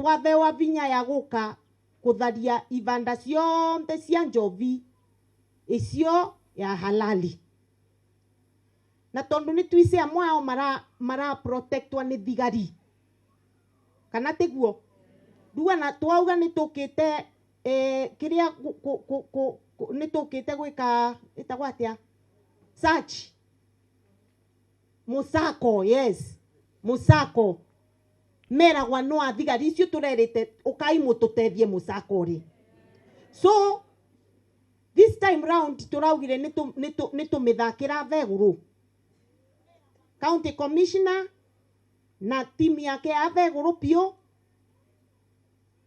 twathewa vinya ya guka kutharia ibanda cionthe cia njovi icio ya halali. Na tondu ni twise amwe ao mara protectwa ni thigari. Kana teguo. Duga na twauga ni tukite kiria ni tukite gwika itagwatia search musako, yes, musako mera gwano athigari icio turerete ukai mututethie musako ri. So this time round turaugire nitu mithakira veguru. County Commissioner na timu yake aveguru pio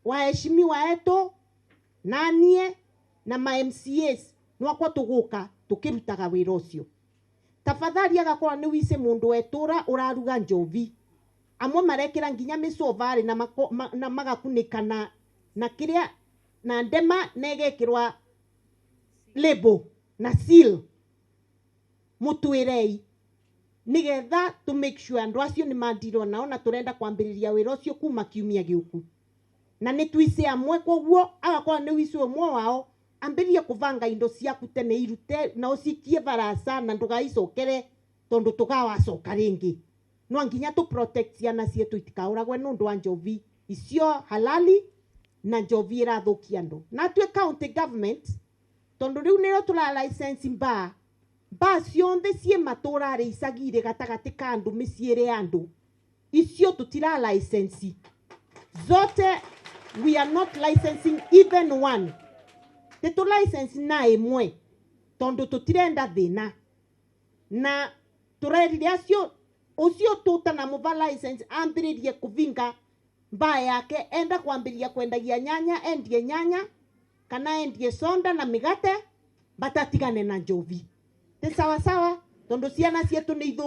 waheshimiwa eto nanie na ma MCAs nwakwa tuguka tukirutaga wira ucio. Tafadhali agakorwa ni wise mundu etura uraruga njovi. Amwe marekera nginya micovare na magakunikana na kiria na ndema negekirwa label na seal mutwirei nigetha to make sure andu acio ni mandirwo nao na turenda kwambiriria wira ucio kuma kiumia giuku. Na ni twise amwe koguo agakorwa ni wise umwe wao ambirie kuvanga indo ciaku tene irute na ucikie barasa na ndugaicokere tondu tugawacoka ringi. No nginya tu protect ciana cietu itikauragwe nundu wa njovi icio halali na njovi irathukia andu. Na twe county government tondu riu niro tura license bar cionthe cie matura ri isagire gatagati ka andu miciere andu icio tutira license zote. We are not licensing even one. Tetu license na imwe tondu tutirenda thina na turerire acio ucio tutana muva license ambiririe kuvinga mbaa yake enda kuambiria kwendagia nyanya endie nyanya kana endie sonda na migate batatigane na njovi. Te sawa sawa tondu ciana cietu ni